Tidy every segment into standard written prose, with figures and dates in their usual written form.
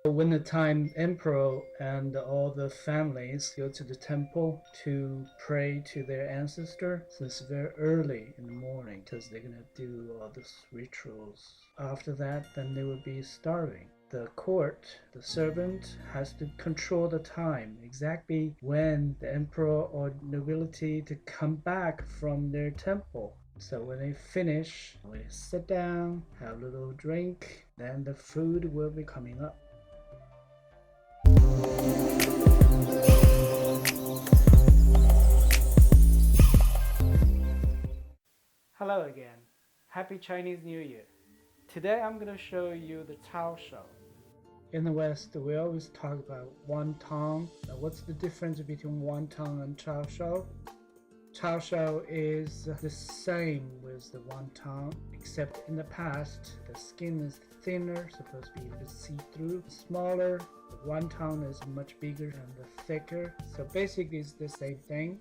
When the time emperor and all the families go to the temple to pray to their ancestor, so it's very early in the morning because they're gonna do all these rituals. After that, then they will be starving. The court, the servant, has to control the time, exactly when the emperor or nobility to come back from their temple. So when they finish, we sit down, have a little drink, then the food will be coming up. Hello again. Happy Chinese New Year. Today I'm going to show you the Cao Shou. In the West, we always talk about wonton. Now, what's the difference between wonton and Cao Shou? Cao Shou is the same with the wonton, except in the past the skin is thinner, supposed to be a bit see-through, smaller. The wonton is much bigger and thicker. So basically it's the same thing,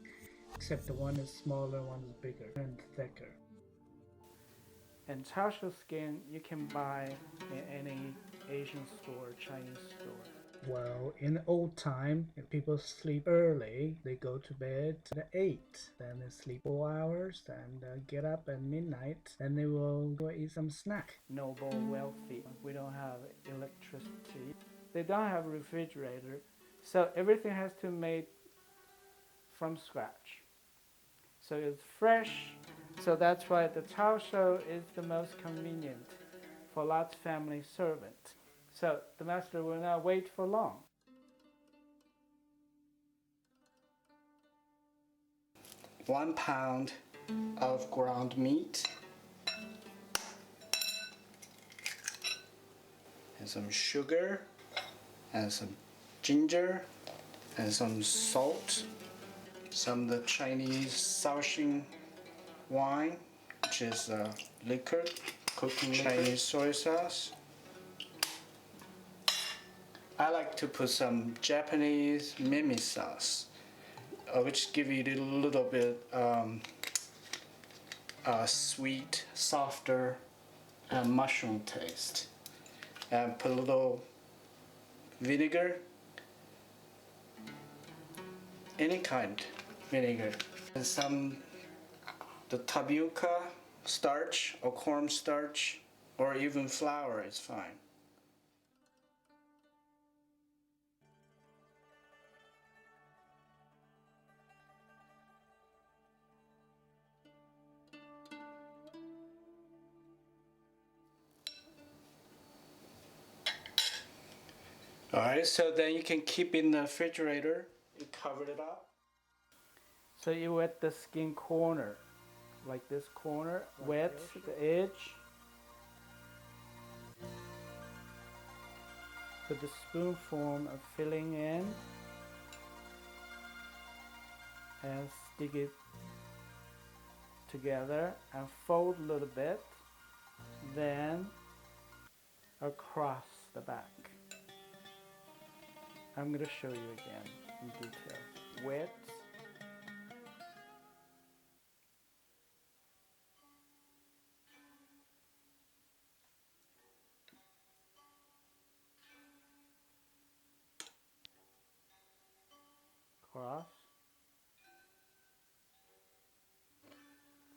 except the one is smaller, one is bigger and thicker. And Cao Shou skin you can buy in any Asian store, Chinese store. Well, in the old time, if people sleep early, they go to bed at 8, then they sleep 4 hours, and get up at midnight, and they will go eat some snack. Noble, wealthy. We don't have electricity. They don't have a refrigerator, so everything has to be made from scratch. So it's fresh, so that's why the Cao Shou is the most convenient for lots of family servants. So the master will not wait for long. One pound of ground meat and some sugar and some ginger and some salt, some of the Chinese Shaoxing wine, which is liquor, cooking Chinese soy sauce. I like to put some Japanese mimi sauce, which give you a little bit sweet, softer, and mushroom taste. And put a little vinegar, any kind vinegar, and some the tapioca starch or corn starch, or even flour is fine. Alright, so then you can keep in the refrigerator. You cover it up. So you wet the skin corner, like this corner, wet the edge. Put the spoon form of filling in and stick it together and fold a little bit, then across the back. I'm going to show you again in detail. Wet, cross,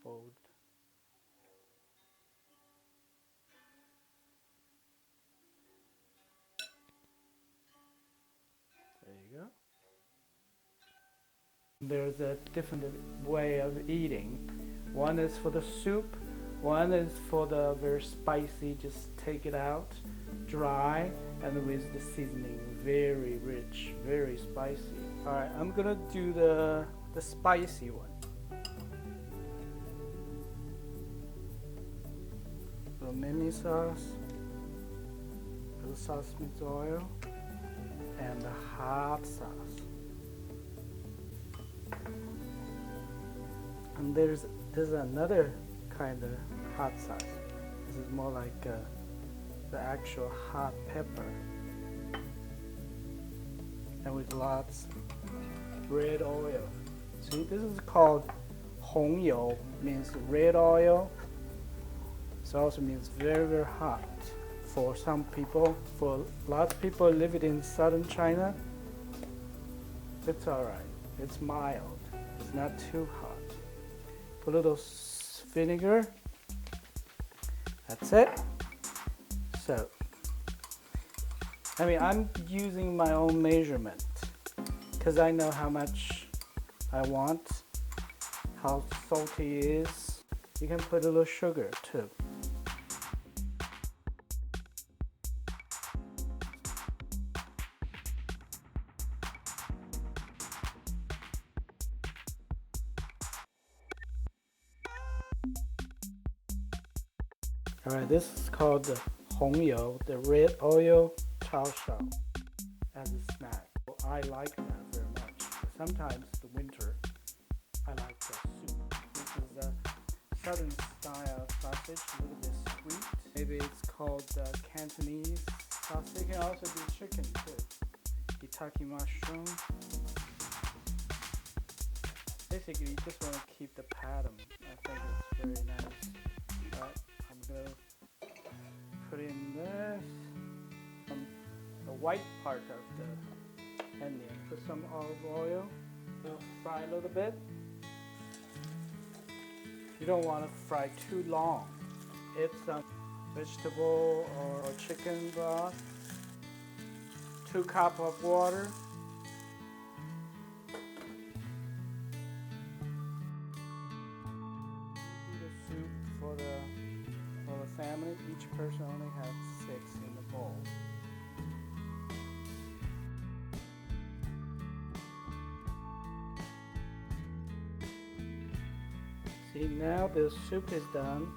fold, there you go. There's a different way of eating. One is for the soup, one is for the very spicy, just take it out, dry, and with the seasoning, very rich, very spicy. Alright, I'm gonna do the spicy one. The mimi sauce, the sesame oil, and the hot sauce. And there's another kind of hot sauce. This is more like the actual hot pepper, and with lots red oil. See, this is called Hong You, means red oil. It also means very, very hot. for some people. For lots of people living in southern China, it's alright. It's mild. It's not too hot. Put a little vinegar. That's it. So, I'm using my own measurement because I know how much I want, how salty it is. You can put a little sugar too. Alright, this is called the Hongyou, the red oil Chao Shao, as a snack. I like that very much. Sometimes the winter, I like the soup. This is a southern style sausage, a little bit sweet. Maybe it's called Cantonese sausage. You can also do chicken too. Shiitake mushroom. Basically, you just want to keep the pattern. I think it's very nice. Alright, I'm going to put in this. The white part of the onion. Put some olive oil. Fry a little bit. You don't want to fry too long. It's some vegetable or chicken broth. 2 cups of water. The soup for the family. Each person only has 6 in the bowl. See, now the soup is done,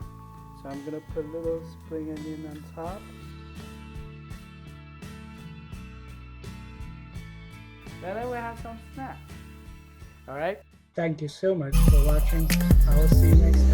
so I'm gonna put a little spring onion on top. And then we have some snacks. Alright? Thank you so much for watching. I will see you next time.